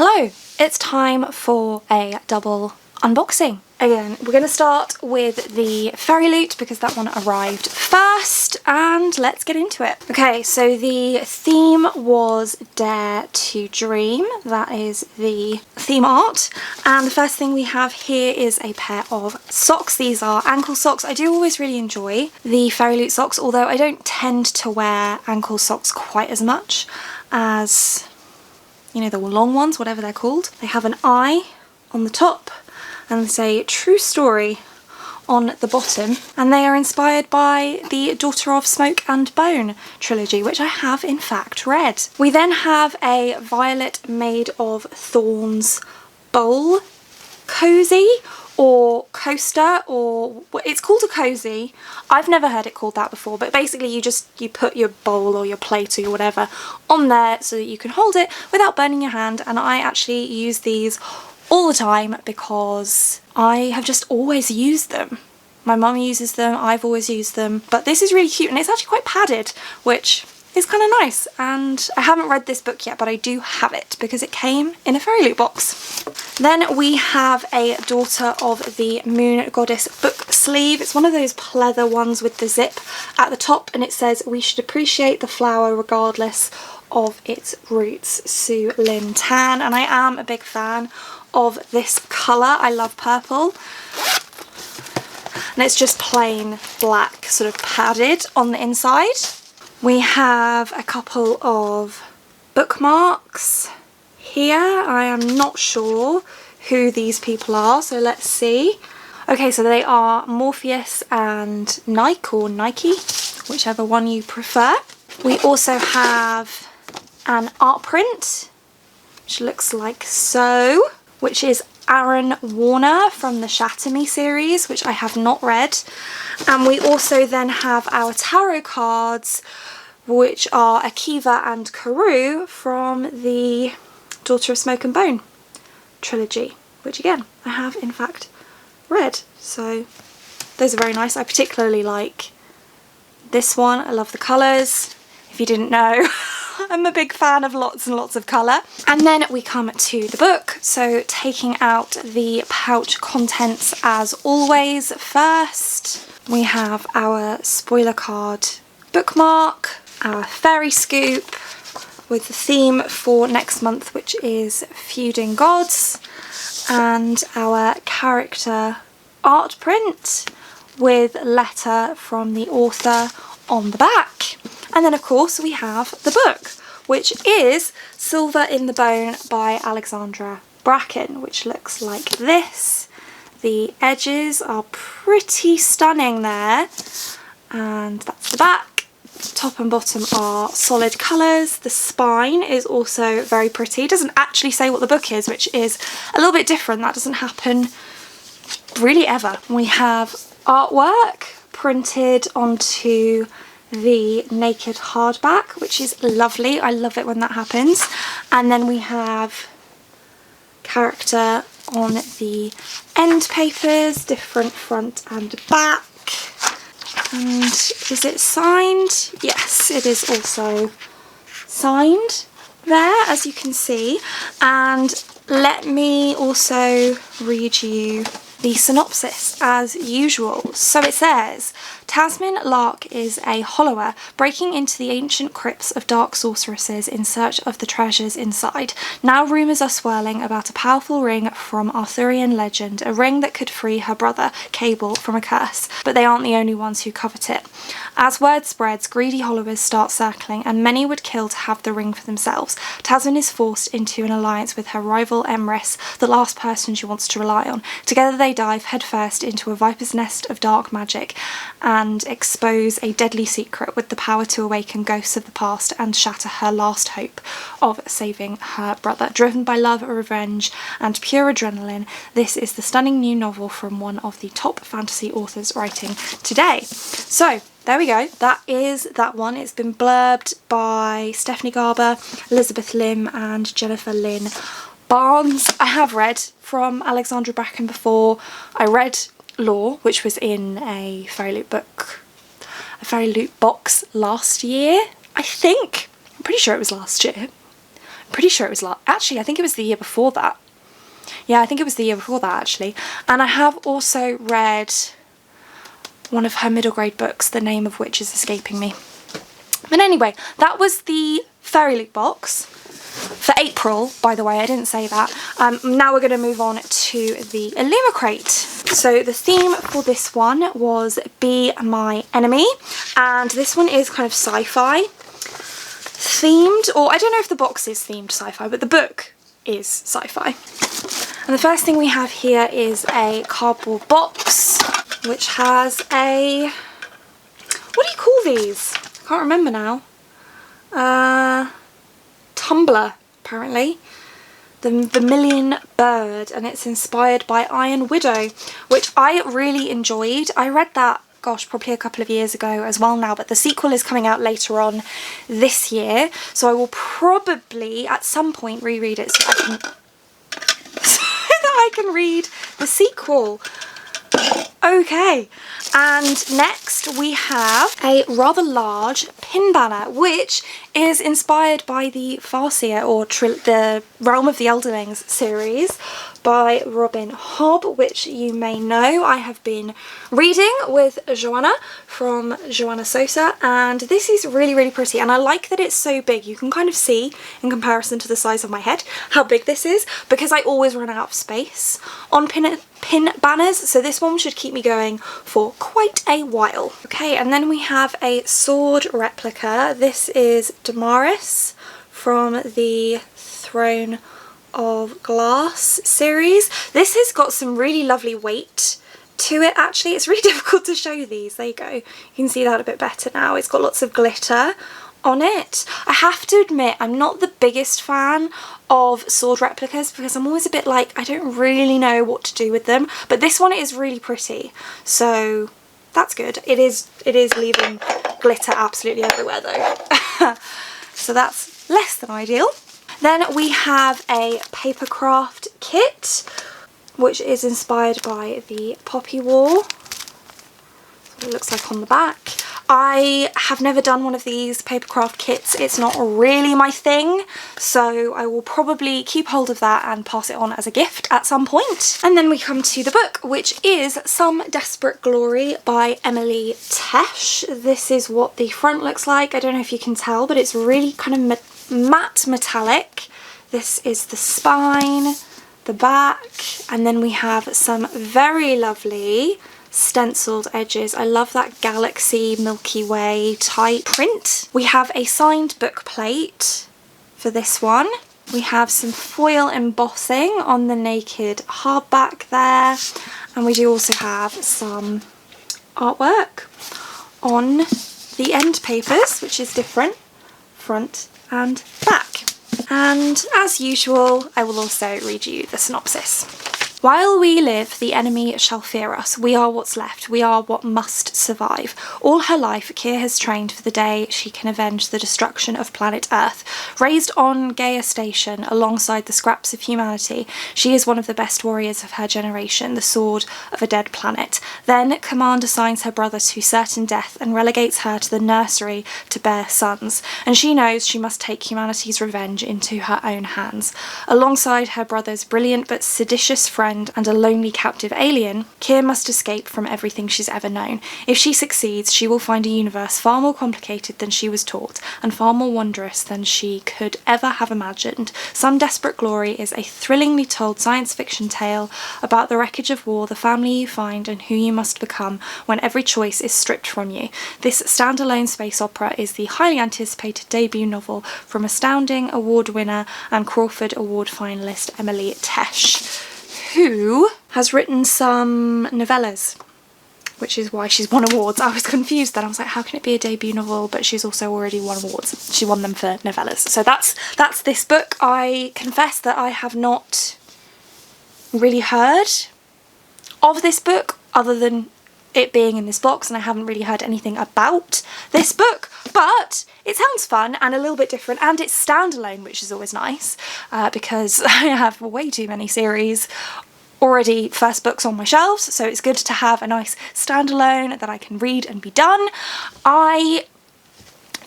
Hello, it's time for a double unboxing. Again, we're going to start with the fairyloot because that one arrived first, and let's get into it. Okay, so the theme was Dare to Dream. That is the theme art. And the first thing we have here is a pair of socks. These are ankle socks. I do always really enjoy the fairyloot socks, although I don't tend to wear ankle socks quite as much as, you know, the long ones, whatever they're called. They have an eye on the top and they say true story on the bottom, and they are inspired by the Daughter of Smoke and Bone trilogy, which I have in fact read. We then have a violet made of thorns bowl cozy or coaster, or it's called a cozy. I've never heard it called that before, but basically you put your bowl or your plate or your whatever on there so that you can hold it without burning your hand. And I actually use these all the time because I have just always used them. My mum uses them, I've always used them, but this is really cute and it's actually quite padded, which is kind of nice. And I haven't read this book yet, but I do have it because it came in a fairyloot box. Then we have a Daughter of the Moon Goddess book sleeve. It's one of those pleather ones with the zip at the top, and it says, "We should appreciate the flower regardless of its roots, Sue Lynn Tan." And I am a big fan of this colour. I love purple. And it's just plain black, sort of padded on the inside. We have a couple of bookmarks here. I am not sure who these people are, so let's see. Okay, so they are Morpheus and Nike, or Nike, whichever one you prefer. We also have an art print, which looks like so, which is Aaron Warner from the Shatter Me series, which I have not read. And we also then have our tarot cards, which are Akiva and Karoo from the Daughter of Smoke and Bone trilogy, which again, I have in fact read. So those are very nice. I particularly like this one. I love the colours. If you didn't know, I'm a big fan of lots and lots of colour. And then we come to the book. So taking out the pouch contents as always first, we have our spoiler card bookmark, our fairy scoop with the theme for next month, which is Feuding Gods, and our character art print with letter from the author on the back. And then of course we have the book, which is Silver in the Bone by Alexandra Bracken, which looks like this. The edges are pretty stunning there, and that's the back. Top and bottom are solid colours. The spine is also very pretty. It doesn't actually say what the book is, which is a little bit different. That doesn't happen really ever. We have artwork printed onto the naked hardback, which is lovely. I love it when that happens. And then we have character on the end papers, different front and back. And is it signed? Yes, it is also signed there, as you can see. And let me also read you the synopsis as usual. So it says, Tasmin Lark is a hollower breaking into the ancient crypts of dark sorceresses in search of the treasures inside. Now rumours are swirling about a powerful ring from Arthurian legend, a ring that could free her brother, Cable, from a curse, but they aren't the only ones who covet it. As word spreads, greedy hollowers start circling, and many would kill to have the ring for themselves. Tasmin is forced into an alliance with her rival Emrys, the last person she wants to rely on. Together they dive headfirst into a viper's nest of dark magic and expose a deadly secret with the power to awaken ghosts of the past and shatter her last hope of saving her brother. Driven by love, revenge, and pure adrenaline, this is the stunning new novel from one of the top fantasy authors writing today. So there we go, that is that one. It's been blurbed by Stephanie Garber, Elizabeth Lim, and Jennifer Lynn Barnes. I have read from Alexandra Bracken before. I read Law, which was in a fairyloot box last year, I think. I'm pretty sure it was last year. pretty sure it was actually, I think it was the year before that. Yeah, I think it was the year before that actually. And I have also read one of her middle grade books, the name of which is escaping me. But anyway, that was the fairyloot box for April, by the way, I didn't say that. Now we're going to move on to the illumicrate. So the theme for this one was Be My Enemy, and this one is kind of sci-fi themed, or I don't know if the box is themed sci-fi, but the book is sci-fi. And the first thing we have here is a cardboard box, which has a, what do you call these? I can't remember now. Tumbler, apparently. The Vermilion Bird, and it's inspired by Iron Widow, which I really enjoyed. I read that, gosh, probably a couple of years ago as well now, but the sequel is coming out later on this year, so I will probably at some point reread it so I can read the sequel. Okay, and next we have a rather large pin banner, which is inspired by the Farseer, or the Realm of the Elderlings series by Robin Hobb, which you may know I have been reading with Joanna from Joanna Sosa, and this is really, really pretty, and I like that it's so big. You can kind of see in comparison to the size of my head how big this is, because I always run out of space on pin banners, so this one should keep me going for quite a while. Okay, and then we have a sword replica. This is Damaris from the Throne of Glass series. This has got some really lovely weight to it actually. It's really difficult to show these. There you go. You can see that a bit better now. It's got lots of glitter on it. I have to admit, I'm not the biggest fan of sword replicas because I'm always a bit like, I don't really know what to do with them, but this one is really pretty, so that's good. It is leaving glitter absolutely everywhere though. So that's less than ideal. Then we have a paper craft kit, which is inspired by the Poppy War. That's what it looks like on the back. I have never done one of these papercraft kits. It's not really my thing, so I will probably keep hold of that and pass it on as a gift at some point. And then we come to the book, which is Some Desperate Glory by Emily Tesh. This is what the front looks like. I don't know if you can tell, but it's really kind of matte metallic. This is the spine, the back, and then we have some very lovely stenciled edges. I love that galaxy Milky Way type print. We have a signed book plate for this one. We have some foil embossing on the naked hardback there, and we do also have some artwork on the end papers, which is different front and back. And as usual, I will also read you the synopsis. While we live, the enemy shall fear us. We are what's left. We are what must survive. All her life, Keir has trained for the day she can avenge the destruction of planet Earth. Raised on Gaia Station alongside the scraps of humanity, she is one of the best warriors of her generation, the sword of a dead planet. Then Command assigns her brother to certain death and relegates her to the nursery to bear sons. And she knows she must take humanity's revenge into her own hands. Alongside her brother's brilliant but seditious friend and a lonely captive alien, Keir must escape from everything she's ever known. If she succeeds, she will find a universe far more complicated than she was taught, and far more wondrous than she could ever have imagined. Some Desperate Glory is a thrillingly told science fiction tale about the wreckage of war, the family you find, and who you must become when every choice is stripped from you. This standalone space opera is the highly anticipated debut novel from astounding award winner and Crawford Award finalist Emily Tesh, who has written some novellas, which is why she's won awards. I was confused then. I was like, how can it be a debut novel, but she's also already won awards? She won them for novellas. So that's this book. I confess that I have not really heard of this book other than it being in this box, and I haven't really heard anything about this book, but it sounds fun and a little bit different, and it's standalone, which is always nice, because I have way too many series already first books on my shelves, so it's good to have a nice standalone that I can read and be done. I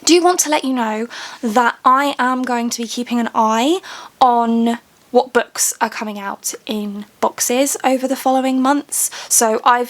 do want to let you know that I am going to be keeping an eye on what books are coming out in boxes over the following months. So I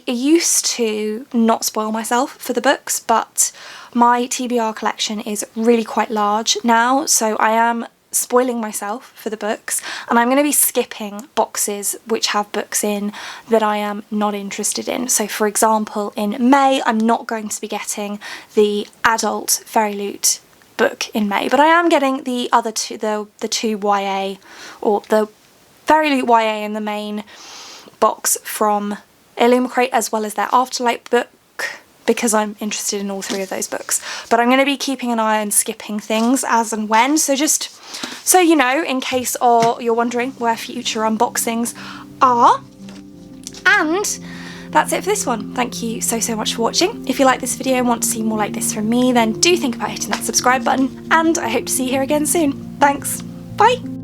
used to not spoil myself for the books, but my TBR collection is really quite large now, so I am spoiling myself for the books, and I'm going to be skipping boxes which have books in that I am not interested in. So for example, in May I'm not going to be getting the adult fairyloot book in May, but I am getting the other two, the two YA, or the fairyloot YA in the main box from illumicrate, as well as their Afterlight book, because I'm interested in all three of those books. But I'm going to be keeping an eye on skipping things as and when, so just so you know, in case you're wondering where future unboxings are. And that's it for this one. Thank you so much for watching. If you like this video and want to see more like this from me, then do think about hitting that subscribe button, and I hope to see you here again soon. Thanks, bye!